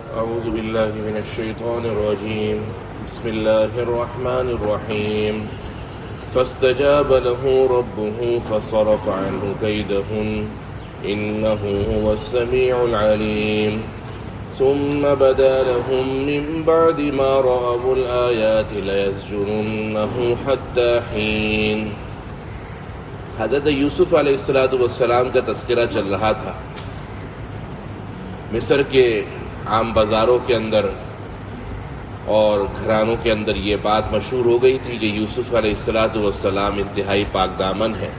أعوذ بالله من الشيطان الرجيم بسم الله الرحمن الرحيم فاستجاب له ربه فصرف عنه كيدهن إنه هو السميع العليم ثم بدا لهم من بعد ما رأوا الآيات ليسجننه حتى حين۔ حضرت یوسف علیہ السلام کا تذکرہ چل رہا تھا۔ مصر کے عام بازاروں کے اندر اور گھرانوں کے اندر یہ بات مشہور ہو گئی تھی کہ یوسف علیہ السلام انتہائی پاک دامن ہے،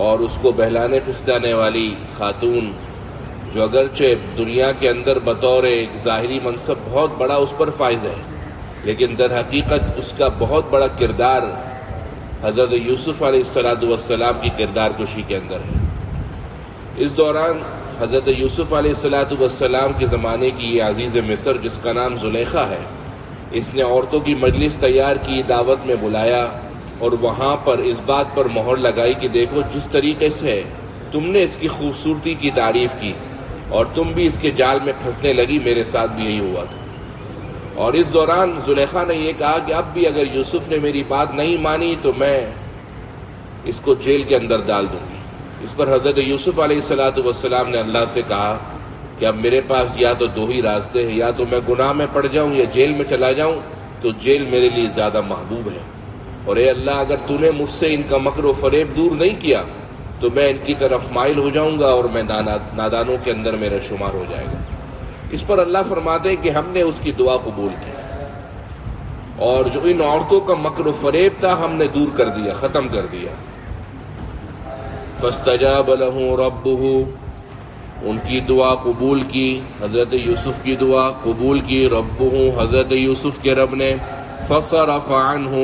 اور اس کو بہلانے پھسلانے والی خاتون جو اگرچہ دنیا کے اندر بطور ایک ظاہری منصب بہت بڑا اس پر فائز ہے، لیکن در حقیقت اس کا بہت بڑا کردار حضرت یوسف علیہ السلام کی کردار کشی کے اندر ہے۔ اس دوران حضرت یوسف علیہ السلام کے زمانے کی یہ عزیز مصر جس کا نام زلیخا ہے، اس نے عورتوں کی مجلس تیار کی، دعوت میں بلایا اور وہاں پر اس بات پر مہر لگائی کہ دیکھو جس طریقے سے تم نے اس کی خوبصورتی کی تعریف کی اور تم بھی اس کے جال میں پھنسنے لگی، میرے ساتھ بھی یہی ہوا تھا۔ اور اس دوران زلیخا نے یہ کہا کہ اب بھی اگر یوسف نے میری بات نہیں مانی تو میں اس کو جیل کے اندر ڈال دوں گی۔ اس پر حضرت یوسف علیہ السلام نے اللہ سے کہا کہ اب میرے پاس یا تو دو ہی راستے ہیں، یا تو میں گناہ میں پڑ جاؤں یا جیل میں چلا جاؤں، تو جیل میرے لیے زیادہ محبوب ہے، اور اے اللہ اگر تو نے مجھ سے ان کا مکر و فریب دور نہیں کیا تو میں ان کی طرف مائل ہو جاؤں گا اور میں نادانوں کے اندر میرا شمار ہو جائے گا۔ اس پر اللہ فرماتے ہیں کہ ہم نے اس کی دعا قبول کی، اور جو ان عورتوں کا مکر و فریب تھا ہم نے دور کر دیا، ختم کر دیا۔ فاستجاب له ربه، ان کی دعا قبول کی، حضرت یوسف کی دعا قبول کی، ربه حضرت یوسف کے رب نے، فصرف عنہ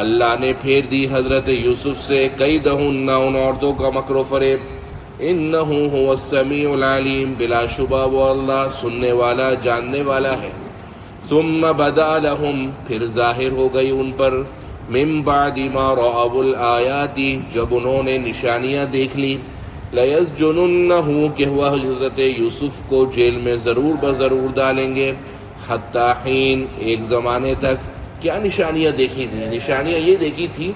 اللہ نے پھیر دی حضرت یوسف سے، کیدہن ان عورتوں کا مکر و فریب، انہ هو السمیع العلیم بلا شبہ وہ اللہ سننے والا جاننے والا ہے۔ ثم بدا لهم پھر ظاہر ہو گئی ان پر، من بعد ما رأوا الآیات جب انہوں نے نشانیاں دیکھ لی، لیسجننہ کہ وہ حضرت یوسف کو جیل میں ضرور بضرور ڈالیں گے، حتی حین ایک زمانے تک۔ کیا نشانیاں دیکھی تھی؟ نشانیاں یہ دیکھی تھی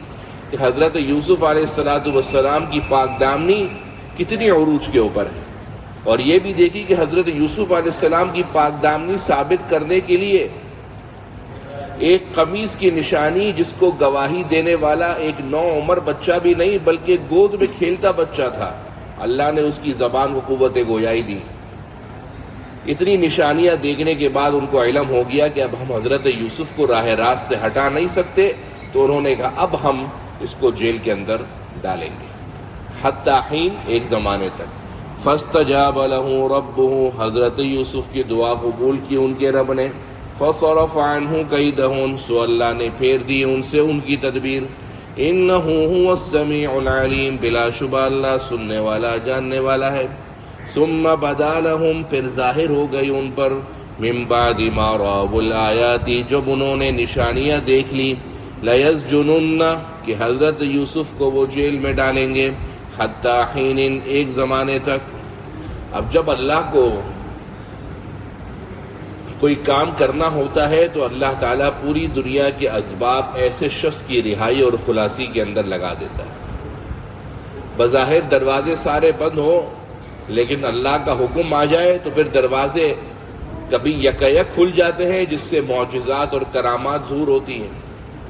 کہ حضرت یوسف علیہ السلام کی پاک دامنی کتنی عروج کے اوپر ہے، اور یہ بھی دیکھی کہ حضرت یوسف علیہ السلام کی پاک دامنی ثابت کرنے کے لیے ایک قمیص کی نشانی جس کو گواہی دینے والا ایک نوعمر بچہ بھی نہیں بلکہ گود میں کھیلتا بچہ تھا، اللہ نے اس کی زبان کو قوت گویائی دی۔ اتنی نشانیاں دیکھنے کے بعد ان کو علم ہو گیا کہ اب ہم حضرت یوسف کو راہ راست سے ہٹا نہیں سکتے، تو انہوں نے کہا اب ہم اس کو جیل کے اندر ڈالیں گے، حتی حین ایک زمانے تک۔ فاستجاب له ربه حضرت یوسف کی دعا قبول کی ان کے رب نے، فصرف عنہ کیدہن سو اللہ نے پھیر دی ان سے ان کی تدبیر، انہ هو السمیع العلیم بلا شبہ اللہ سننے والا جاننے والا ہے۔ ثم بدا لهم پھر ظاہر ہو گئی ان پر، من بعد ما رأوا الآیات جب انہوں نے نشانیاں دیکھ لی، لیسجننہ کہ حضرت یوسف کو وہ جیل میں ڈالیں گے، حتی حین ایک زمانے تک۔ اب جب اللہ کو کوئی کام کرنا ہوتا ہے تو اللہ تعالیٰ پوری دنیا کے اسباب ایسے شخص کی رہائی اور خلاصی کے اندر لگا دیتا ہے۔ بظاہر دروازے سارے بند ہو لیکن اللہ کا حکم آ جائے تو پھر دروازے کبھی یکایک کھل جاتے ہیں جس سے معجزات اور کرامات ظہور ہوتی ہیں،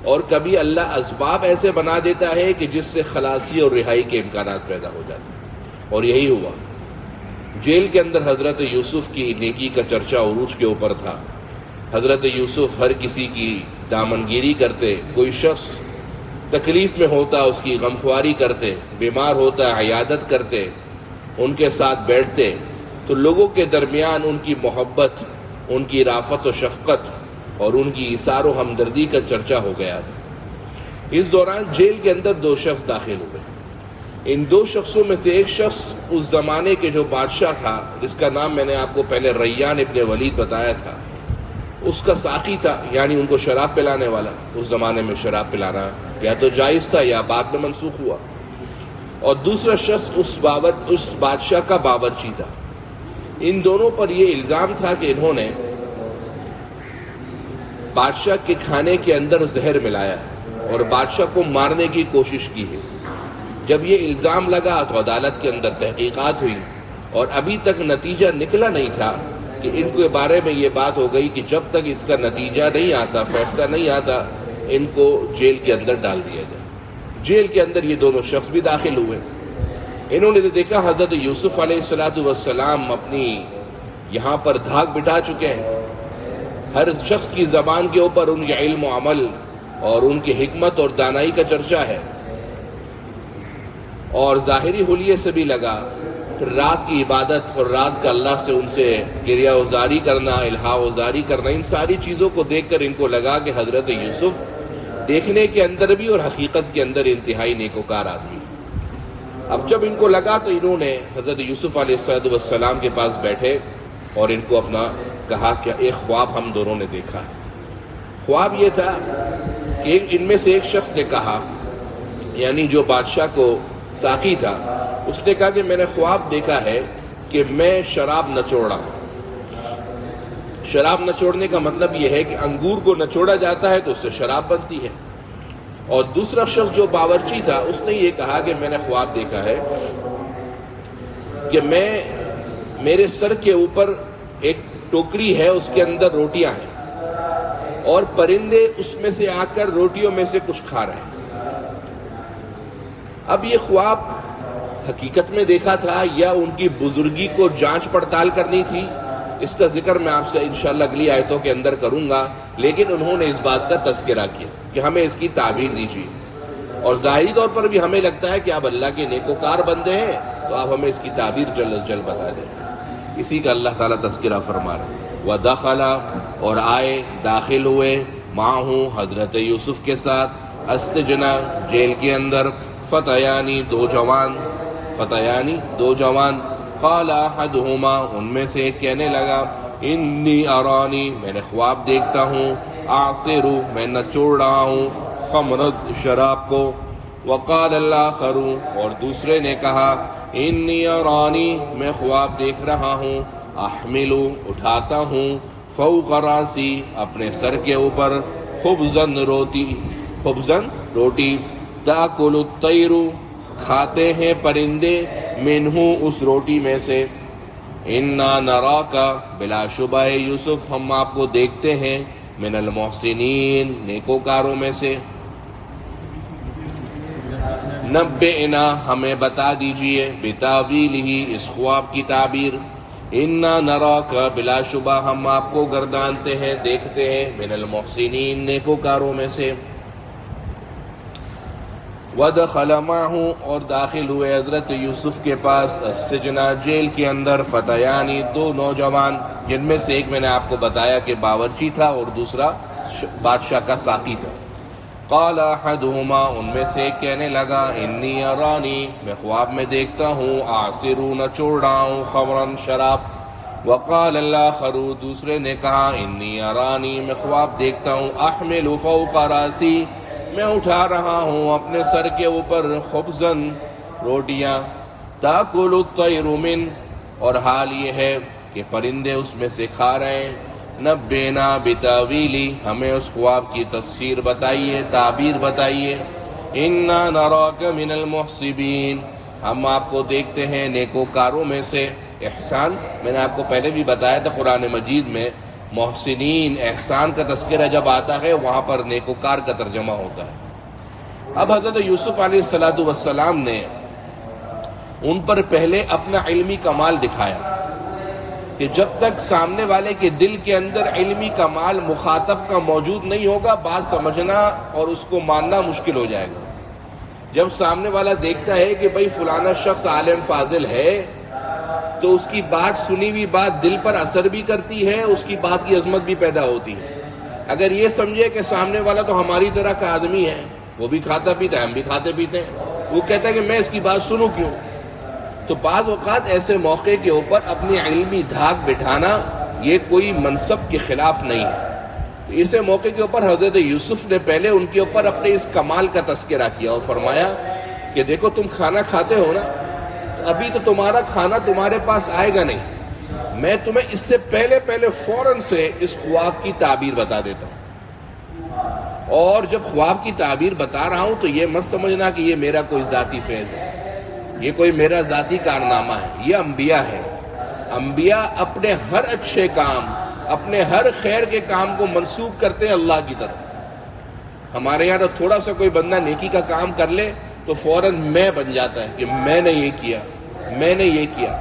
اور کبھی اللہ اسباب ایسے بنا دیتا ہے کہ جس سے خلاصی اور رہائی کے امکانات پیدا ہو جاتے ہیں، اور یہی ہوا۔ جیل کے اندر حضرت یوسف کی نیکی کا چرچا عروج کے اوپر تھا۔ حضرت یوسف ہر کسی کی دامنگیری کرتے، کوئی شخص تکلیف میں ہوتا اس کی غمخواری کرتے، بیمار ہوتا عیادت کرتے، ان کے ساتھ بیٹھتے، تو لوگوں کے درمیان ان کی محبت، ان کی رافت و شفقت اور ان کی ایثار و ہمدردی کا چرچا ہو گیا تھا۔ اس دوران جیل کے اندر دو شخص داخل ہوئے۔ ان دو شخصوں میں سے ایک شخص اس زمانے کے جو بادشاہ تھا، جس کا نام میں نے آپ کو پہلے ریان ابن ولید بتایا تھا، اس کا ساقی تھا، یعنی ان کو شراب پلانے والا۔ اس زمانے میں شراب پلانا یا تو جائز تھا یا بعد میں منسوخ ہوا۔ اور دوسرا شخص اس بادشاہ کا باورچی تھا۔ ان دونوں پر یہ الزام تھا کہ انہوں نے بادشاہ کے کھانے کے اندر زہر ملایا ہے اور بادشاہ کو مارنے کی کوشش کی ہے۔ جب یہ الزام لگا تو عدالت کے اندر تحقیقات ہوئی اور ابھی تک نتیجہ نکلا نہیں تھا کہ ان کے بارے میں یہ بات ہو گئی کہ جب تک اس کا نتیجہ نہیں آتا، فیصلہ نہیں آتا، ان کو جیل کے اندر ڈال دیا جائے۔ جیل کے اندر یہ دونوں شخص بھی داخل ہوئے۔ انہوں نے دیکھا حضرت یوسف علیہ السلام اپنی یہاں پر دھاک بٹھا چکے ہیں، ہر شخص کی زبان کے اوپر ان کے علم و عمل اور ان کی حکمت اور دانائی کا چرچا ہے، اور ظاہری حلیے سے بھی لگا، پھر رات کی عبادت اور رات کا اللہ سے ان سے کریا وزاری کرنا، الہا وزاری کرنا، ان ساری چیزوں کو دیکھ کر ان کو لگا کہ حضرت یوسف دیکھنے کے اندر بھی اور حقیقت کے اندر انتہائی نیکوکار آدمی۔ اب جب ان کو لگا تو انہوں نے حضرت یوسف علیہ السلام کے پاس بیٹھے اور ان کو اپنا کہا کہ ایک خواب ہم دونوں نے دیکھا ہے۔ خواب یہ تھا کہ ان میں سے ایک شخص نے کہا، یعنی جو بادشاہ کو ساقی تھا، اس نے کہا کہ میں نے خواب دیکھا ہے کہ میں شراب نچوڑ رہا ہوں۔ شراب نچوڑنے کا مطلب یہ ہے کہ انگور کو نچوڑا جاتا ہے تو اس سے شراب بنتی ہے۔ اور دوسرا شخص جو باورچی تھا، اس نے یہ کہا کہ میں نے خواب دیکھا ہے کہ میرے سر کے اوپر ایک ٹوکری ہے، اس کے اندر روٹیاں ہیں اور پرندے اس میں سے آ کر روٹیوں میں سے کچھ کھا رہے ہیں۔ اب یہ خواب حقیقت میں دیکھا تھا یا ان کی بزرگی کو جانچ پڑتال کرنی تھی، اس کا ذکر میں آپ سے انشاءاللہ اگلی آیتوں کے اندر کروں گا، لیکن انہوں نے اس بات کا تذکرہ کیا کہ ہمیں اس کی تعبیر دیجیے، اور ظاہری طور پر بھی ہمیں لگتا ہے کہ آپ اللہ کے نیکوکار بندے ہیں تو آپ ہمیں اس کی تعبیر جلد از جلد بتا دیں۔ اسی کا اللہ تعالیٰ تذکرہ فرما رہا ہے۔ وَدَخَلَ، اور آئے، داخل ہوئے، مَعَهُ، حضرت یوسف کے ساتھ، السجن، جیل کے اندر، فتیانی، دو جوان، قال احدہما، ان میں سے ایک کہنے لگا، انی ارانی، میں نے خواب دیکھتا ہوں، اعصر، میں نچوڑ رہا ہوں، خمرت، شراب کو، وقال الاخر، اور دوسرے نے کہا، انی ارانی، میں خواب دیکھ رہا ہوں، احمل، اٹھاتا ہوں، فوق راسی، اپنے سر کے اوپر، خبزن، روٹی، تاکل الطیر، کھاتے ہیں پرندے، منہ، اس روٹی میں سے، انا نراک، بلا شبہ یوسف ہم آپ کو دیکھتے ہیں، من المحسنین، نیکوکاروں میں سے، نبئنا، ہمیں بتا دیجئے، بتاویلہ، اس خواب کی تعبیر، انا نراک، بلا شبہ ہم آپ کو گردانتے ہیں، دیکھتے ہیں، من المحسنین، نیکوکاروں میں سے۔ وَدَخَلَ مَعَهُ، اور داخل ہوئے حضرت یوسف کے پاس، السجن، جیل کے اندر، فتیانی، دو نوجوان، جن میں سے ایک میں نے آپ کو بتایا کہ باورچی تھا اور دوسرا بادشاہ کا ساقی تھا۔ قال احدہما، ان میں سے ایک کہنے لگا، انی ارانی، میں خواب میں دیکھتا ہوں، اعصر، نچوڑ رہا ہوں، خمرا، شراب، وقال الاخر، دوسرے نے کہا، انی ارانی، میں خواب دیکھتا ہوں، احمل فوق راسی، میں اٹھا رہا ہوں اپنے سر کے اوپر، خبزن، روٹیاں، تاکل الطیر من، اور حال یہ ہے کہ پرندے اس میں سے کھا رہے ہیں، نبینا بتاویلی، ہمیں اس خواب کی تفسیر بتائیے، تعبیر بتائیے، انا نراک من المحسبین، ہم آپ کو دیکھتے ہیں نیکوکاروں میں سے۔ احسان، میں نے آپ کو پہلے بھی بتایا تھا، قرآن مجید میں محسنین، احسان کا تذکرہ جب آتا ہے وہاں پر نیکوکار کا ترجمہ ہوتا ہے۔ اب حضرت یوسف علیہ السلام نے ان پر پہلے اپنا علمی کمال دکھایا کہ جب تک سامنے والے کے دل کے اندر علمی کمال مخاطب کا موجود نہیں ہوگا، بات سمجھنا اور اس کو ماننا مشکل ہو جائے گا۔ جب سامنے والا دیکھتا ہے کہ بھئی فلانا شخص عالم فاضل ہے تو اس کی بات، سنی ہوئی بات دل پر اثر بھی کرتی ہے، اس کی بات کی عظمت بھی پیدا ہوتی ہے۔ اگر یہ سمجھے کہ سامنے والا تو ہماری طرح کا آدمی ہے، وہ بھی کھاتا پیتا ہے، ہم بھی کھاتے پیتے ہیں، وہ کہتا ہے کہ میں اس کی بات سنوں کیوں؟ تو بعض اوقات ایسے موقع کے اوپر اپنی علمی دھاک بٹھانا یہ کوئی منصب کے خلاف نہیں ہے۔ اسے موقع کے اوپر حضرت یوسف نے پہلے ان کے اوپر اپنے اس کمال کا تذکرہ کیا اور فرمایا کہ دیکھو تم کھانا کھاتے ہو نا، ابھی تو تمہارا کھانا تمہارے پاس آئے گا نہیں، میں تمہیں اس سے پہلے فوراً سے اس خواب کی تعبیر بتا دیتا ہوں، اور جب خواب کی تعبیر بتا رہا ہوں تو یہ مت سمجھنا کہ یہ میرا کوئی ذاتی فیض ہے، یہ کوئی میرا ذاتی کارنامہ ہے، یہ انبیاء ہے۔ انبیاء اپنے ہر اچھے کام، اپنے ہر خیر کے کام کو منسوب کرتے ہیں اللہ کی طرف۔ ہمارے یہاں تو تھوڑا سا کوئی بندہ نیکی کا کام کر لے تو فوراً میں بن جاتا ہے کہ میں نے یہ کیا، میں نے یہ کیا۔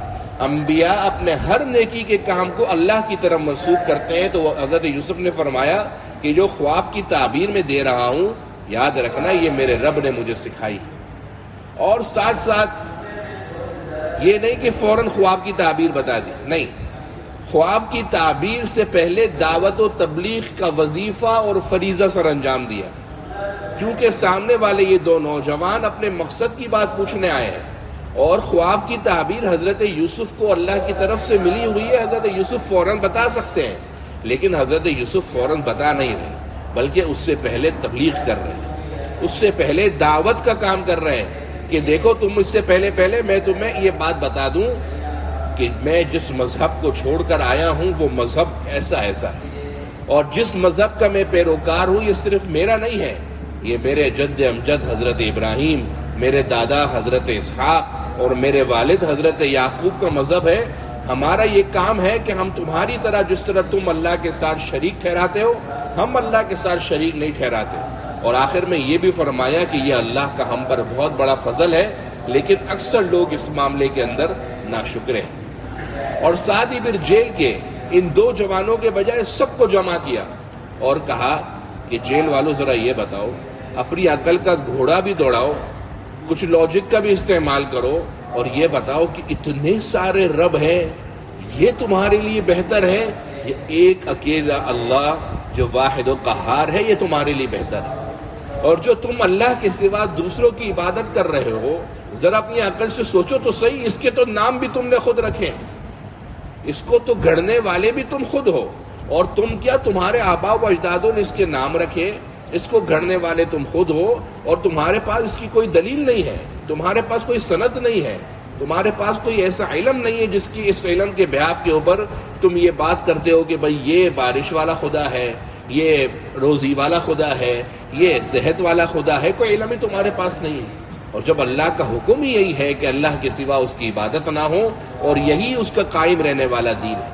انبیاء اپنے ہر نیکی کے کام کو اللہ کی طرف منسوب کرتے ہیں۔ تو حضرت یوسف نے فرمایا کہ جو خواب کی تعبیر میں دے رہا ہوں، یاد رکھنا یہ میرے رب نے مجھے سکھائی۔ اور ساتھ ساتھ یہ نہیں کہ فوراً خواب کی تعبیر بتا دی، نہیں، خواب کی تعبیر سے پہلے دعوت و تبلیغ کا وظیفہ اور فریضہ سر انجام دیا، کیونکہ سامنے والے یہ دو نوجوان اپنے مقصد کی بات پوچھنے آئے ہیں، اور خواب کی تعبیر حضرت یوسف کو اللہ کی طرف سے ملی ہوئی ہے۔ حضرت یوسف فوراً بتا سکتے ہیں، لیکن حضرت یوسف فوراً بتا نہیں رہے، بلکہ اس سے پہلے تبلیغ کر رہے ہیں، اس سے پہلے دعوت کا کام کر رہے ہیں کہ دیکھو تم اس سے پہلے میں تمہیں یہ بات بتا دوں کہ میں جس مذہب کو چھوڑ کر آیا ہوں وہ مذہب ایسا ہے، اور جس مذہب کا میں پیروکار ہوں یہ صرف میرا نہیں ہے، یہ میرے جد امجد حضرت ابراہیم، میرے دادا حضرت اسحاق اور میرے والد حضرت یعقوب کا مذہب ہے۔ ہمارا یہ کام ہے کہ ہم تمہاری طرح، جس طرح تم اللہ کے ساتھ شریک ٹھہراتے ہو، ہم اللہ کے ساتھ شریک نہیں ٹھہراتے۔ اور آخر میں یہ بھی فرمایا کہ یہ اللہ کا ہم پر بہت بڑا فضل ہے، لیکن اکثر لوگ اس معاملے کے اندر ناشکر ہیں۔ اور ساتھ ہی پھر جیل کے ان دو جوانوں کے بجائے سب کو جمع کیا اور کہا کہ جیل والوں ذرا یہ بتاؤ، اپنی عقل کا گھوڑا بھی دوڑاؤ، کچھ لاجک کا بھی استعمال کرو، اور یہ بتاؤ کہ اتنے سارے رب ہیں، یہ تمہارے لیے بہتر ہے، یہ ایک اکیلا اللہ جو واحد و قہار ہے یہ تمہارے لیے بہتر ہے؟ اور جو تم اللہ کے سوا دوسروں کی عبادت کر رہے ہو، ذرا اپنی عقل سے سوچو تو صحیح، اس کے تو نام بھی تم نے خود رکھے ہیں، اس کو تو گھڑنے والے بھی تم خود ہو، اور تم کیا، تمہارے آباء و اجدادوں نے اس کے نام رکھے، اس کو گھڑنے والے تم خود ہو، اور تمہارے پاس اس کی کوئی دلیل نہیں ہے، تمہارے پاس کوئی سند نہیں ہے، تمہارے پاس کوئی ایسا علم نہیں ہے جس کی اس علم کے بحاف کے اوپر تم یہ بات کرتے ہو کہ بھئی یہ بارش والا خدا ہے، یہ روزی والا خدا ہے، یہ صحت والا خدا ہے، کوئی علم ہی تمہارے پاس نہیں ہے۔ اور جب اللہ کا حکم ہی یہی ہے کہ اللہ کے سوا اس کی عبادت نہ ہو، اور یہی اس کا قائم رہنے والا دین ہے،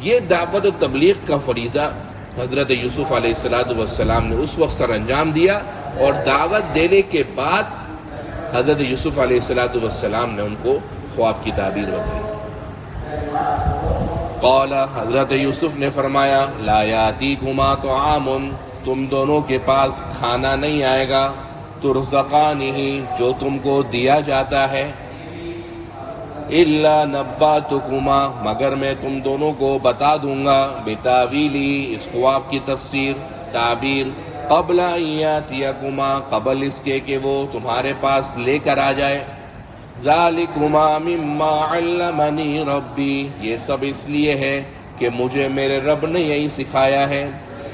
یہ دعوت و تبلیغ کا فریضہ حضرت یوسف علیہ السلام نے اس وقت سر انجام دیا، اور دعوت دینے کے بعد حضرت یوسف علیہ السلام نے ان کو خواب کی تعبیر بتائی۔ قال، حضرت یوسف نے فرمایا، لا یاتیکما طعام، تم دونوں کے پاس کھانا نہیں آئے گا، ترزقانہ، جو تم کو دیا جاتا ہے، الا نباتکما، مگر میں تم دونوں کو بتا دوں گا، بتاویلی، اس خواب کی تفسیر، تعبیر، قبل ان یاتیکما، قبل اس کے کہ وہ تمہارے پاس لے کر آ جائے، ذالکما مما علمنی ربی، یہ سب اس لیے ہے کہ مجھے میرے رب نے یہی سکھایا ہے،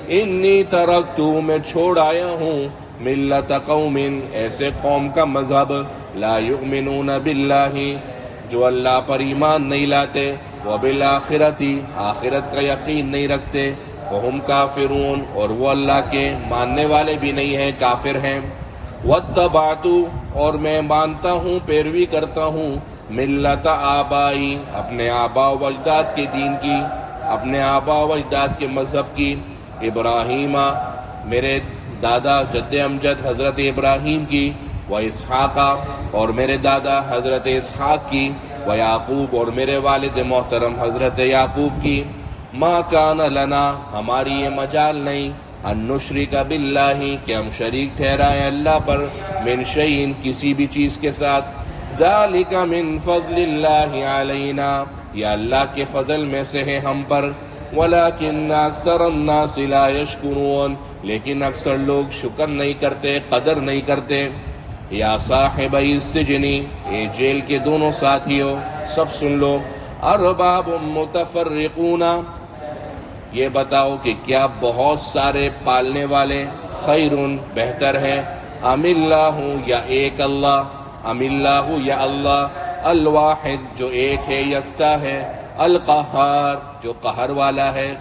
انی ترکتو، میں چھوڑ آیا ہوں، ملت قوم، ایسے قوم کا مذہب، لا یؤمنون باللہ، جو اللہ پر ایمان نہیں لاتے، وبالآخرۃ، آخرت کا یقین نہیں رکھتے، وہم کافرون، اور وہ اللہ کے ماننے والے بھی نہیں ہیں، کافر ہیں، واتبعت، اور میں مانتا ہوں، پیروی کرتا ہوں، ملت آبائی، اپنے آباء و اجداد کے دین کی، اپنے آباء و اجداد کے مذہب کی، ابراہیم، میرے دادا جد امجد حضرت ابراہیم کی، و اسحاق، اور میرے دادا حضرت اسحاق کی، و یعقوب، اور میرے والد محترم حضرت یعقوب کی، ما کان لنا، ہماری یہ مجال نہیں، ان نشرک باللہ، کہ ہم شریک ٹھہرائیں اللہ پر، من شیء، کسی بھی چیز کے ساتھ، ذالک من فضل اللہ علینا، یہ اللہ کے فضل میں سے ہے ہم پر، ولیکن اکثر الناس لا یشکرون، لیکن اکثر لوگ شکر نہیں کرتے، قدر نہیں کرتے۔ یا صاحبی السجن، اے جیل کے دونوں ساتھیوں، سب سن لو، ارباب متفرقون، یہ بتاؤ کہ کیا بہت سارے پالنے والے، خیرun، بہتر ہیں، ام اللہ، یا ایک اللہ، ام اللہ، یا اللہ، الواحد، جو ایک ہے، یکتا ہے، القہار جو قہر والا ہے.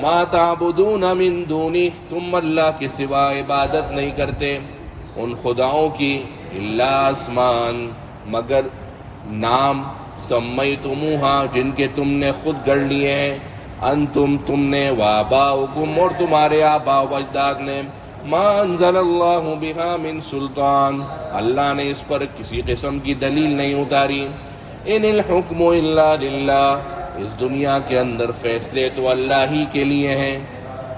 ما تعبدون من دونہ تم اللہ کے سوا عبادت نہیں کرتے ان خداؤں کی الا اسمان مگر نام سمیتموہا جن کے تم نے خود گڑھ لیے ہیں تم نے وآباؤکم اور تمہارے آباء و اجداد نے ما انزل اللہ بہا من سلطان اللہ نے اس پر کسی قسم کی دلیل نہیں اتاری. ان الحکم الا للہ اس دنیا کے اندر فیصلے تو اللہ ہی کے لیے ہیں.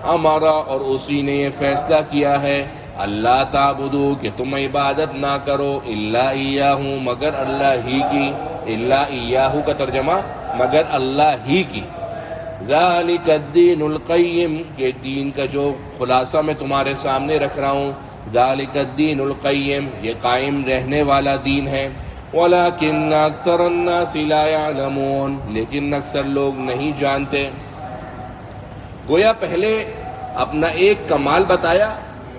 ہمارا اور اسی نے یہ فیصلہ کیا ہے اللہ تعبدو کہ تم عبادت نہ کرو الا ایاہ مگر اللہ ہی کی. الا ایاہ کا ترجمہ مگر اللہ ہی کی. ذالک الدین القیم یہ دین کا جو خلاصہ میں تمہارے سامنے رکھ رہا ہوں ذالک الدین القیم یہ قائم رہنے والا دین ہے. ولیکن اکثر الناس لا یعلمون لیکن اکثر لوگ نہیں جانتے. گویا پہلے اپنا ایک کمال بتایا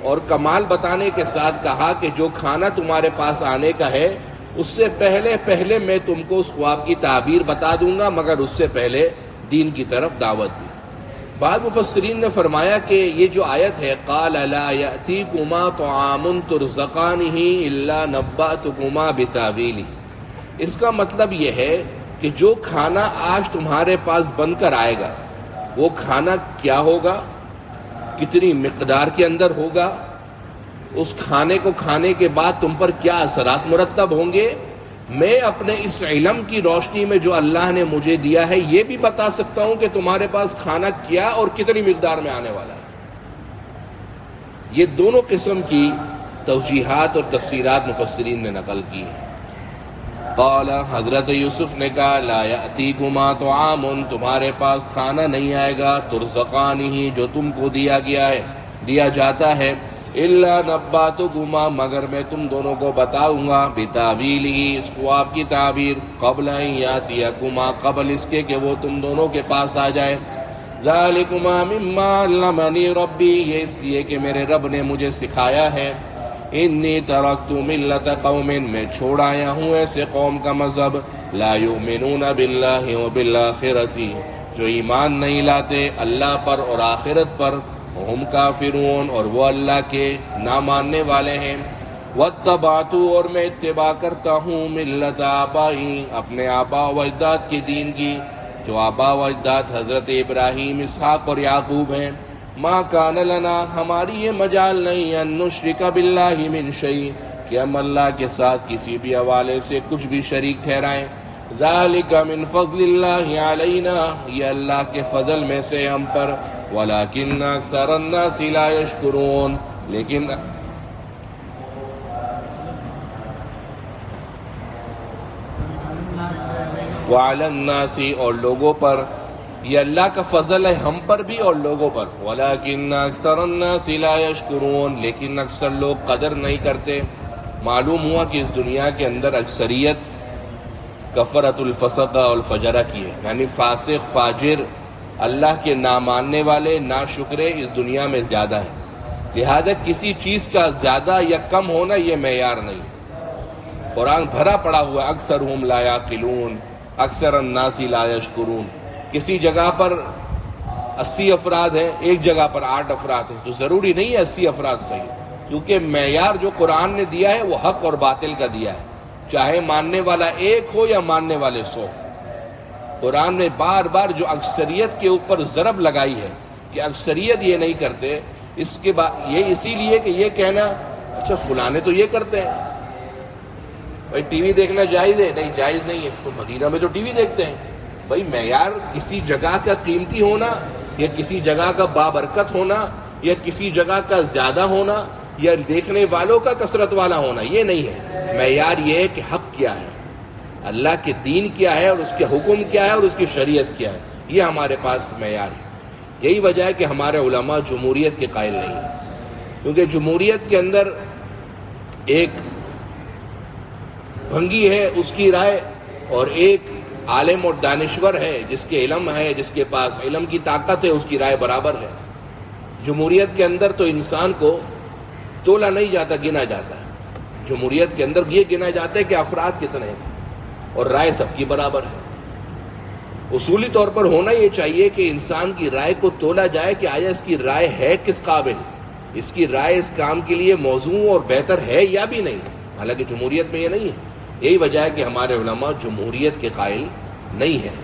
اور کمال بتانے کے ساتھ کہا کہ جو کھانا تمہارے پاس آنے کا ہے اس سے پہلے میں تم کو اس خواب کی تعبیر بتا دوں گا مگر اس سے پہلے دین کی طرف دعوت دی. بعض مفسرین نے فرمایا کہ یہ جو آیت ہے قال لا یأتیکما طعام ترزقانہ الا نبأتکما بتاویلہ اس کا مطلب یہ ہے کہ جو کھانا آج تمہارے پاس بن کر آئے گا وہ کھانا کیا ہوگا کتنی مقدار کے اندر ہوگا اس کھانے کو کھانے کے بعد تم پر کیا اثرات مرتب ہوں گے میں اپنے اس علم کی روشنی میں جو اللہ نے مجھے دیا ہے یہ بھی بتا سکتا ہوں کہ تمہارے پاس کھانا کیا اور کتنی مقدار میں آنے والا ہے. یہ دونوں قسم کی توجیحات اور تفسیرات مفسرین نے نقل کی ہے. قال حضرت یوسف نے کہا لا یأتیکما طعام تمہارے پاس کھانا نہیں آئے گا ترزقانہ جو تم کو دیا جاتا ہے الا نبأتکما مگر میں تم دونوں کو بتاؤں گا بتاویلہ اس خواب کی تعبیر قبل ان یاتیکما قبل اس کے کہ وہ تم دونوں کے پاس آ جائے. ذالکما مما علمنی ربی یہ اس لیے کہ میرے رب نے مجھے سکھایا ہے. انی ترکت ملت قوم میں چھوڑ آیا ہوں ایسے قوم کا مذہب لا یؤمنون باللہ وبالآخرۃ جو ایمان نہیں لاتے اللہ پر اور آخرت پر ہم کافرون اور وہ اللہ کے نہ ماننے والے ہیں. واتبعت اور میں اتباع کرتا ہوں ملت آبائی اپنے آباء و اجداد کے دین کی جو آباء و اجداد حضرت ابراہیم اسحاق اور یعقوب ہیں. ما کان لنا ہماری یہ مجال نہیں ان نشرک باللہ من شیء کہ ہم اللہ کے ساتھ کسی بھی حوالے سے کچھ بھی شریک ٹھہرائیں. ذالک من فضل اللہ علینا یہ اللہ کے فضل میں سے ہم پر ولکن اکثر الناس لا یشکرون لیکن وعلی الناس اور لوگوں پر یہ اللہ کا فضل ہے ہم پر بھی اور لوگوں پر. ولکن اکثر الناس لا یشکرون لیکن اکثر لوگ قدر نہیں کرتے. معلوم ہوا کہ اس دنیا کے اندر اکثریت کفرت الفسق والفجر کی ہے یعنی فاسق فاجر اللہ کے نہ ماننے والے ناشکرے اس دنیا میں زیادہ ہے. لہذا کسی چیز کا زیادہ یا کم ہونا یہ معیار نہیں. قرآن بھرا پڑا ہوا اکثرہم لا یعقلون اکثر الناس لا یشکرون. کسی جگہ پر 80 افراد ہیں ایک جگہ پر 8 افراد ہیں تو ضروری نہیں ہے 80 افراد صحیح کیونکہ معیار جو قرآن نے دیا ہے وہ حق اور باطل کا دیا ہے چاہے ماننے والا ایک ہو یا ماننے والے 100. قرآن نے بار بار جو اکثریت کے اوپر ضرب لگائی ہے کہ اکثریت یہ نہیں کرتے اس کے بعد یہ اسی لیے کہ یہ کہنا اچھا فلانے تو یہ کرتے ہیں بھائی ٹی وی دیکھنا جائز ہے نہیں جائز نہیں ہے تو مدینہ میں تو ٹی وی دیکھتے ہیں. بھائی معیار کسی جگہ کا قیمتی ہونا یا کسی جگہ کا بابرکت ہونا یا کسی جگہ کا زیادہ ہونا یا دیکھنے والوں کا کثرت والا ہونا یہ نہیں ہے. معیار یہ ہے کہ حق کیا ہے اللہ کے دین کیا ہے اور اس کے حکم کیا ہے اور اس کی شریعت کیا ہے یہ ہمارے پاس معیار ہے. یہی وجہ ہے کہ ہمارے علماء جمہوریت کے قائل نہیں ہیں کیونکہ جمہوریت کے اندر ایک بھنگی ہے اس کی رائے اور ایک عالم اور دانشور ہے جس کے علم ہے جس کے پاس علم کی طاقت ہے اس کی رائے برابر ہے. جمہوریت کے اندر تو انسان کو تولا نہیں جاتا گنا جاتا ہے. جمہوریت کے اندر یہ گنا جاتا ہے کہ افراد کتنے ہیں اور رائے سب کی برابر ہے. اصولی طور پر ہونا یہ چاہیے کہ انسان کی رائے کو تولا جائے کہ آیا اس کی رائے ہے کس قابل، اس کی رائے اس کام کے لیے موزوں اور بہتر ہے یا بھی نہیں. حالانکہ جمہوریت میں یہ نہیں ہے. یہی وجہ ہے کہ ہمارے علماء جمہوریت کے قائل نہیں ہیں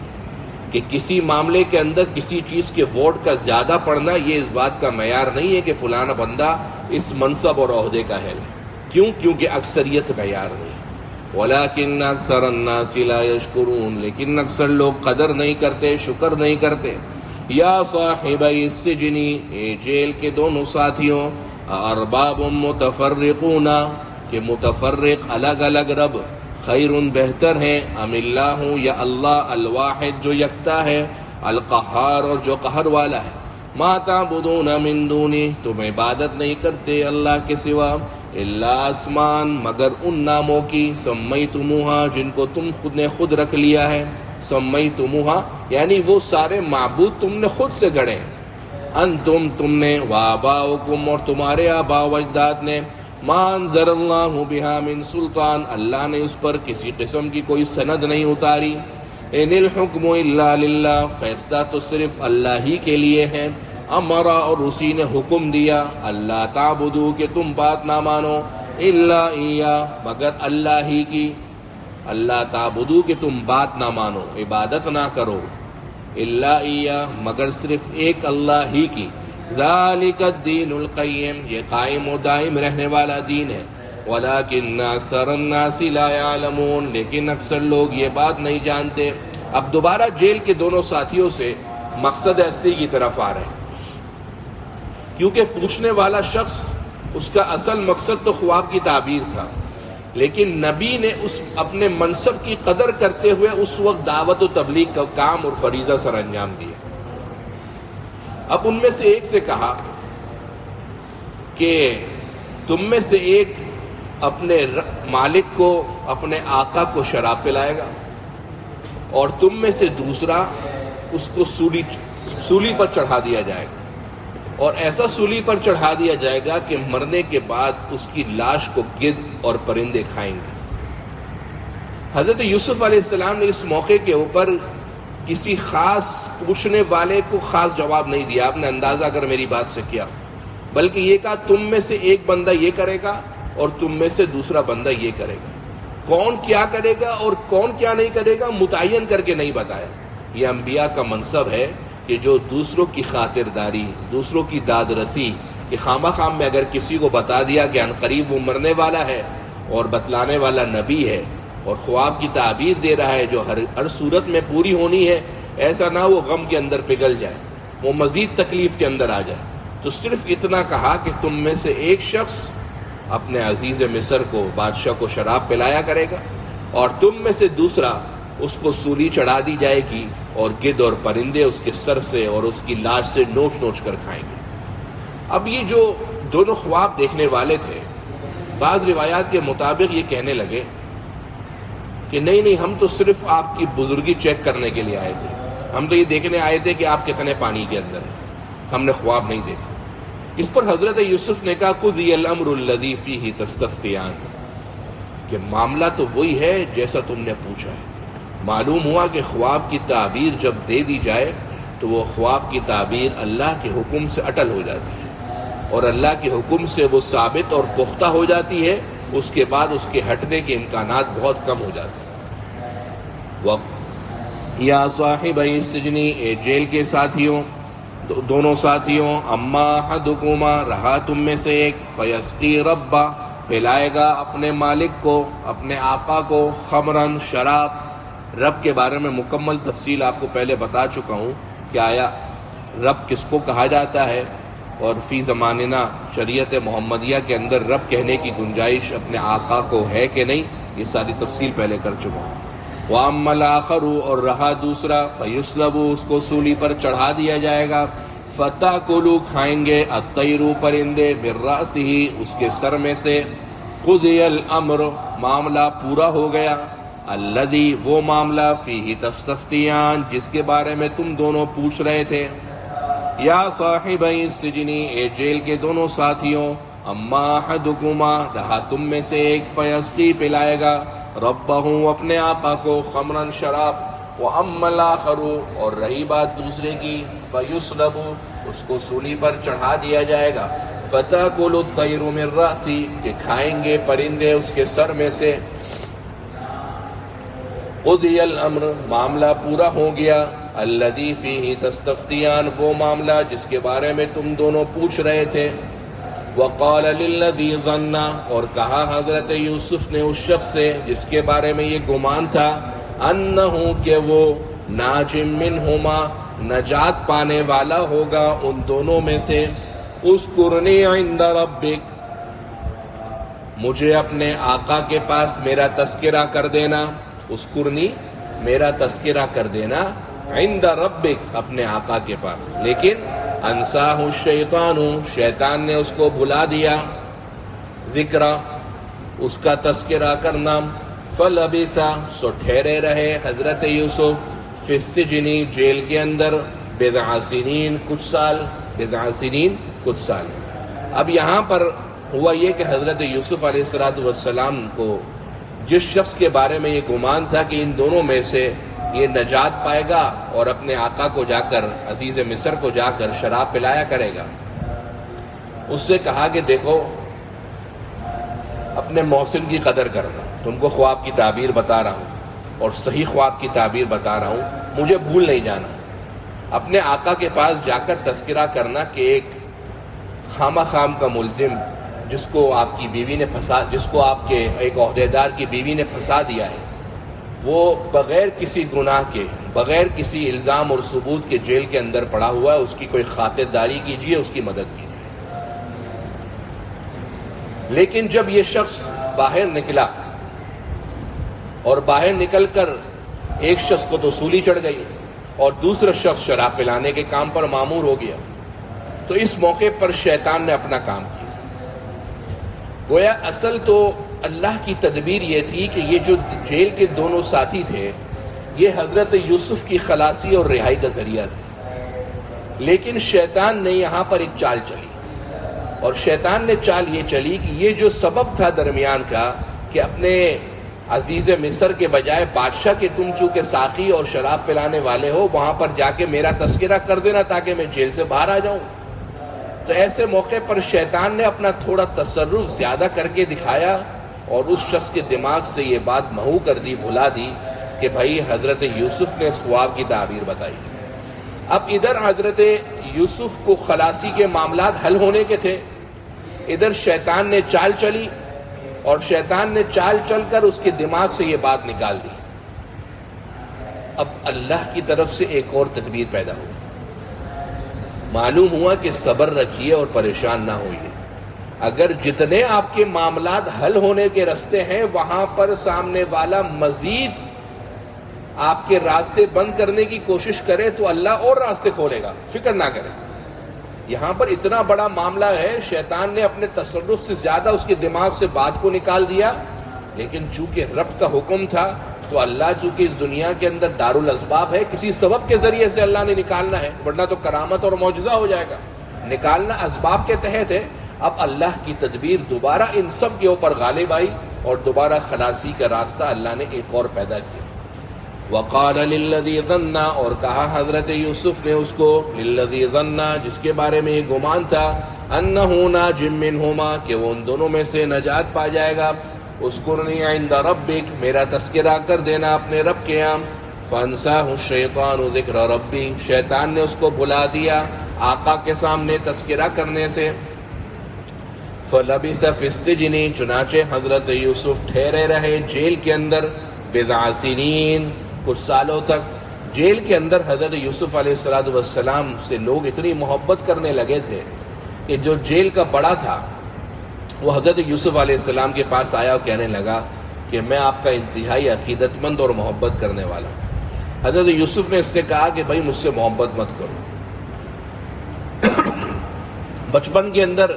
کہ کسی معاملے کے اندر کسی چیز کے ووٹ کا زیادہ پڑنا یہ اس بات کا معیار نہیں ہے کہ فلانا بندہ اس منصب اور عہدے کا ہے. کیوں؟ کیونکہ اکثریت معیار نہیں. وَلَكِنَّ أَكْثَرَ النَّاسِ لَا يَشْكُرُونَ، لیکن اکثر لوگ قدر نہیں کرتے، شکر نہیں کرتے. یا صاحبی السجن، اے جیل کے دونوں ساتھیوں، ارباب متفرقون، کہ متفرق الگ الگ رب، خیر بہتر ہیں، ام اللہ، یا اللہ الواحد جو یکتا ہے، القہار اور جو قہر والا ہے. ما تعبدون من دونہ، تم عبادت نہیں کرتے اللہ کے سوا، الا اسمان، مگر ان ناموں کی، سمیتموہا، جن کو تم خود نے خود رکھ لیا ہے. سمیتموہا یعنی وہ سارے معبود تم نے خود سے گڑے ہیں. تم نے، وآباؤکم، اور تمہارے آباء و اجداد نے، ما انزل اللہ بہا من سلطان، اللہ نے اس پر کسی قسم کی کوئی سند نہیں اتاری. ان الحکم الا للہ، فیصلہ تو صرف اللہ ہی کے لیے ہے. امرا، اور اسی نے حکم دیا، اللہ تعبدو، کہ تم بات نہ مانو، الا ایہ، مگر اللہ ہی کی. اللہ تعبدو، کہ تم بات نہ مانو، عبادت نہ کرو، الا ایہ، مگر صرف ایک اللہ ہی کی. ذالک الدین القیم، یہ قائم و دائم رہنے والا دین ہے. ولکن اکثر الناس لا یعلمون، لیکن اکثر لوگ یہ بات نہیں جانتے. اب دوبارہ جیل کے دونوں ساتھیوں سے مقصد اصلی کی طرف آ رہے ہیں، کیونکہ پوچھنے والا شخص اس کا اصل مقصد تو خواب کی تعبیر تھا، لیکن نبی نے اس اپنے منصب کی قدر کرتے ہوئے اس وقت دعوت و تبلیغ کا کام اور فریضہ سر انجام دیا. اب ان میں سے ایک سے کہا کہ تم میں سے ایک اپنے مالک کو، اپنے آقا کو شراب پلائے گا، اور تم میں سے دوسرا اس کو سولی پر چڑھا دیا جائے گا، اور ایسا سولی پر چڑھا دیا جائے گا کہ مرنے کے بعد اس کی لاش کو گدھ اور پرندے کھائیں گے. حضرت یوسف علیہ السلام نے اس موقع کے اوپر کسی خاص پوچھنے والے کو خاص جواب نہیں دیا، آپ نے اندازہ کر میری بات سے کیا، بلکہ یہ کہا تم میں سے ایک بندہ یہ کرے گا اور تم میں سے دوسرا بندہ یہ کرے گا. کون کیا کرے گا اور کون کیا نہیں کرے گا متعین کر کے نہیں بتایا. یہ انبیاء کا منصب ہے کہ جو دوسروں کی خاطرداری، دوسروں کی داد رسی، کہ خواہ میں اگر کسی کو بتا دیا کہ عنقریب وہ مرنے والا ہے اور بتلانے والا نبی ہے اور خواب کی تعبیر دے رہا ہے جو ہر صورت میں پوری ہونی ہے، ایسا نہ وہ غم کے اندر پگھل جائے، وہ مزید تکلیف کے اندر آ جائے. تو صرف اتنا کہا کہ تم میں سے ایک شخص اپنے عزیز مصر کو، بادشاہ کو شراب پلایا کرے گا، اور تم میں سے دوسرا اس کو سولی چڑھا دی جائے گی اور گدھ اور پرندے اس کے سر سے اور اس کی لاش سے نوچ نوچ کر کھائیں گے. اب یہ جو دونوں خواب دیکھنے والے تھے، بعض روایات کے مطابق یہ کہنے لگے کہ نہیں، ہم تو صرف آپ کی بزرگی چیک کرنے کے لیے آئے تھے، ہم تو یہ دیکھنے آئے تھے کہ آپ کتنے پانی کے اندر ہیں، ہم نے خواب نہیں دیکھا. اس پر حضرت یوسف نے کہا قضی الامر الذی فیہ تستفتیان، کہ معاملہ تو وہی ہے جیسا تم نے پوچھا ہے. معلوم ہوا کہ خواب کی تعبیر جب دے دی جائے تو وہ خواب کی تعبیر اللہ کے حکم سے اٹل ہو جاتی ہے، اور اللہ کے حکم سے وہ ثابت اور پختہ ہو جاتی ہے. اس کے بعد اس کے ہٹنے کے امکانات بہت کم ہو جاتے ہیں. یا صاحبی السجن، اے جیل کے ساتھیوں، دونوں ساتھیوں، اما احدکما، رہا تم میں سے ایک، فیسقی ربہ، پلائے گا اپنے مالک کو، اپنے آقا کو، خمرن، شراب. رب کے بارے میں مکمل تفصیل آپ کو پہلے بتا چکا ہوں کہ آیا رب کس کو کہا جاتا ہے، اور فی زماننا شریعت محمدیہ کے اندر رب کہنے کی گنجائش اپنے آقا کو ہے کہ نہیں، یہ ساری تفصیل پہلے کر چکا ہوں. وَأَمَّا الْآخَرُ، اور رہا دوسرا، فَيُسْلَبُ، اس کو سولی پر چڑھا دیا جائے گا. فَتَأْكُلُ، کھائیں گے، الطَّيْرُ، پرندے، مِن رَأْسِهِ، اس کے سر میں سے. قُضِيَ الْأَمْرُ، معاملہ پورا ہو گیا. الَّذِي، وہ معاملہ، فِيهِ تَسْتَفْتِيَانِ، جس کے بارے میں تم دونوں پوچھ رہے تھے. یا صاحبی السجن، اے جیل کے دونوں ساتھیوں، اما احدکما، رہا تم میں سے ایک، فیسقی، پلائے گا، ربہ، اپنے آقا کو، خمرن، شراب. وَأَمَّا الْآخَرُ اور رہی بات دوسرے کی فَيُصْلَبُ اس کو سولی پر چڑھا دیا جائے گا فَتَأْكُلُ الطَّيْرُ مِنْ رَأْسِهِ کہ کھائیں گے پرندے اس کے سر میں سے. قُضِيَ الْأَمْرُ معاملہ پورا ہو گیا. الَّذِي فِيهِ تَسْتَفْتِيَانِ وہ معاملہ جس کے بارے میں تم دونوں پوچھ رہے تھے. وَقَالَ لِلَّذِي ظَنَّ اور کہا حضرت یوسف نے اس شخص سے جس کے بارے میں یہ گمان تھا أَنَّهُ کہ وہ ناجٍ مِّنْهُمَا نجات پانے والا ہوگا ان دونوں میں سے. اذکرنی عند ربک مجھے اپنے آقا کے پاس میرا تذکرہ کر دینا. اذکرنی میرا تذکرہ کر دینا عند ربک اپنے آقا کے پاس. لیکن انساہ الشیطان شیطان نے اس کو بھلا دیا ذکرہ اس کا تذکرہ کرنا. فلبث سو ٹھہرے رہے حضرت یوسف فی السجن جیل کے اندر بضع سنین کچھ سال. بضع سنین کچھ سال. اب یہاں پر ہوا یہ کہ حضرت یوسف علیہ السلام کو جس شخص کے بارے میں یہ گمان تھا کہ ان دونوں میں سے یہ نجات پائے گا اور اپنے آقا کو جا کر عزیز مصر کو جا کر شراب پلایا کرے گا، اس سے کہا کہ دیکھو اپنے محسن کی قدر کرنا. تم کو خواب کی تعبیر بتا رہا ہوں اور صحیح خواب کی تعبیر بتا رہا ہوں، مجھے بھول نہیں جانا. اپنے آقا کے پاس جا کر تذکرہ کرنا کہ ایک خامہ خام کا ملزم جس کو آپ کی بیوی نے جس کو آپ کے ایک عہدیدار کی بیوی نے پھنسا دیا ہے، وہ بغیر کسی گناہ کے بغیر کسی الزام اور ثبوت کے جیل کے اندر پڑا ہوا ہے. اس کی کوئی خاطرداری کیجیے، اس کی مدد کیجیے. لیکن جب یہ شخص باہر نکلا اور باہر نکل کر ایک شخص کو تو سولی چڑھ گئی اور دوسرا شخص شراب پلانے کے کام پر مامور ہو گیا، تو اس موقع پر شیطان نے اپنا کام کیا. گویا اصل تو اللہ کی تدبیر یہ تھی کہ یہ جو جیل کے دونوں ساتھی تھے یہ حضرت یوسف کی خلاصی اور رہائی کا ذریعہ تھے. لیکن شیطان نے یہاں پر ایک چال چلی، اور شیطان نے چال یہ چلی کہ یہ جو سبب تھا درمیان کا کہ اپنے عزیز مصر کے بجائے بادشاہ کے تم چونکہ ساقی اور شراب پلانے والے ہو، وہاں پر جا کے میرا تذکرہ کر دینا تاکہ میں جیل سے باہر آ جاؤں. تو ایسے موقع پر شیطان نے اپنا تھوڑا تصرف زیادہ کر کے دکھایا اور اس شخص کے دماغ سے یہ بات محو کر دی، بھلا دی کہ بھائی حضرت یوسف نے اس خواب کی تعبیر بتائی. اب ادھر حضرت یوسف کو خلاصی کے معاملات حل ہونے کے تھے، ادھر شیطان نے چال چلی اور شیطان نے چال چل کر اس کے دماغ سے یہ بات نکال دی. اب اللہ کی طرف سے ایک اور تدبیر پیدا ہوئی. معلوم ہوا کہ صبر رکھیے اور پریشان نہ ہوئیے. اگر جتنے آپ کے معاملات حل ہونے کے راستے ہیں وہاں پر سامنے والا مزید آپ کے راستے بند کرنے کی کوشش کرے تو اللہ اور راستے کھولے گا، فکر نہ کریں. یہاں پر اتنا بڑا معاملہ ہے، شیطان نے اپنے تصرف سے زیادہ اس کے دماغ سے بات کو نکال دیا. لیکن چونکہ رب کا حکم تھا تو اللہ چونکہ اس دنیا کے اندر دارالاسباب ہے، کسی سبب کے ذریعے سے اللہ نے نکالنا ہے، ورنہ تو کرامت اور معجزہ ہو جائے گا. نکالنا اسباب کے تحت ہے. اب اللہ کی تدبیر دوبارہ ان سب کے اوپر غالب آئی اور دوبارہ خلاصی کا راستہ اللہ نے ایک اور پیدا کیا. وقال للذی ظن اور کہا حضرت یوسف نے اس کو للذی ظن جس کے بارے میں یہ گمان تھا انہ ناج منہما کہ وہ ان دونوں میں سے نجات پا جائے گا. اذکرنی عند ربک میرا تذکرہ کر دینا اپنے رب کے یہاں. فانساہ الشیطان ذکر ربی شیطان نے اس کو بھلا دیا آقا کے سامنے تذکرہ کرنے سے. فلبث فی السجن چنانچہ حضرت یوسف ٹھہرے رہے جیل کے اندر بضع سنین کچھ سالوں تک. جیل کے اندر حضرت یوسف علیہ السلام سے لوگ اتنی محبت کرنے لگے تھے کہ جو جیل کا بڑا تھا وہ حضرت یوسف علیہ السلام کے پاس آیا اور کہنے لگا کہ میں آپ کا انتہائی عقیدت مند اور محبت کرنے والا ہوں. حضرت یوسف نے اس سے کہا کہ بھائی مجھ سے محبت مت کرو. بچپن کے اندر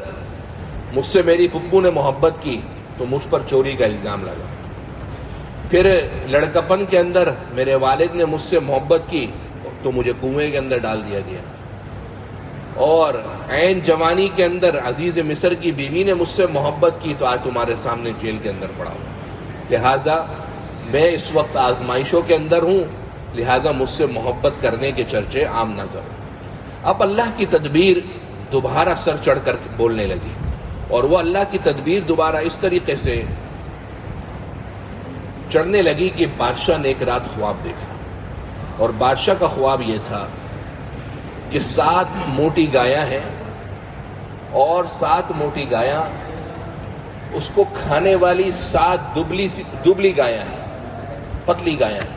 مجھ سے میری پھپھو نے محبت کی تو مجھ پر چوری کا الزام لگا. پھر لڑکپن کے اندر میرے والد نے مجھ سے محبت کی تو مجھے کنویں کے اندر ڈال دیا گیا. اور عین جوانی کے اندر عزیز مصر کی بیوی نے مجھ سے محبت کی تو آج تمہارے سامنے جیل کے اندر پڑا ہوں. لہٰذا میں اس وقت آزمائشوں کے اندر ہوں لہذا مجھ سے محبت کرنے کے چرچے عام نہ کرو۔ اب اللہ کی تدبیر دوبارہ سر چڑھ کر بولنے لگی، اور وہ اللہ کی تدبیر دوبارہ اس طریقے سے چڑھنے لگی کہ بادشاہ نے ایک رات خواب دیکھا، اور بادشاہ کا خواب یہ تھا کہ 7 موٹی گایاں ہیں، اور 7 موٹی گایاں اس کو کھانے والی 7 دبلی گایاں ہیں، پتلی گایاں ہیں۔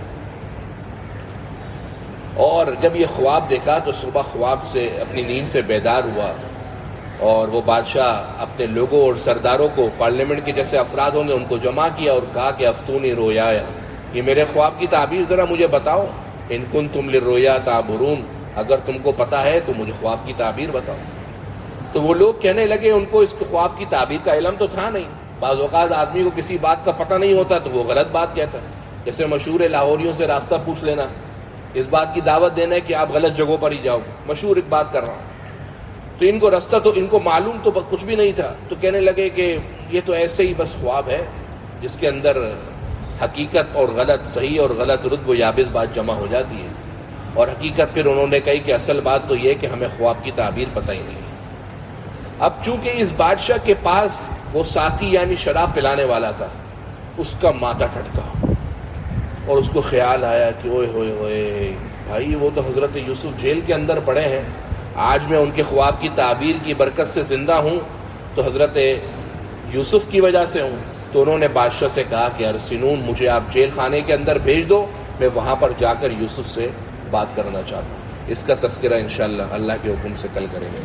اور جب یہ خواب دیکھا تو صبح خواب سے اپنی نیند سے بیدار ہوا، اور وہ بادشاہ اپنے لوگوں اور سرداروں کو، پارلیمنٹ کے جیسے افراد ہوں گے، ان کو جمع کیا اور کہا کہ افتونی رویایا، یہ میرے خواب کی تعبیر ذرا مجھے بتاؤ، ان کنتم للرؤیا تعبرون، اگر تم کو پتہ ہے تو مجھے خواب کی تعبیر بتاؤ۔ تو وہ لوگ کہنے لگے ان کو اس خواب کی تعبیر کا علم تو تھا نہیں۔ بعض اوقات آدمی کو کسی بات کا پتہ نہیں ہوتا تو وہ غلط بات کہتا ہے، جیسے مشہور ہے لاہوریوں سے راستہ پوچھ لینا، اس بات کی دعوت دینا ہے کہ آپ غلط جگہوں پر ہی جاؤ، مشہور ایک بات کر رہا ہوں۔ تو ان کو راستہ تو ان کو معلوم تو کچھ بھی نہیں تھا، تو کہنے لگے کہ یہ تو ایسے ہی بس خواب ہے جس کے اندر حقیقت اور غلط، صحیح اور غلط، رتب و یابس بات جمع ہو جاتی ہے۔ اور حقیقت پھر انہوں نے کہی کہ اصل بات تو یہ کہ ہمیں خواب کی تعبیر پتہ ہی نہیں۔ اب چونکہ اس بادشاہ کے پاس وہ ساقی یعنی شراب پلانے والا تھا، اس کا ماتھا ٹھٹکا، اور اس کو خیال آیا کہ اوئے ہوئے ہوئے بھائی، وہ تو حضرت یوسف جیل کے اندر پڑے ہیں، آج میں ان کے خواب کی تعبیر کی برکت سے زندہ ہوں تو حضرت یوسف کی وجہ سے ہوں۔ تو انہوں نے بادشاہ سے کہا کہ ارسنون، مجھے آپ جیل خانے کے اندر بھیج دو، میں وہاں پر جا کر یوسف سے بات کرنا چاہتا ہوں۔ اس کا تذکرہ انشاءاللہ اللہ کے حکم سے کل کریں گے۔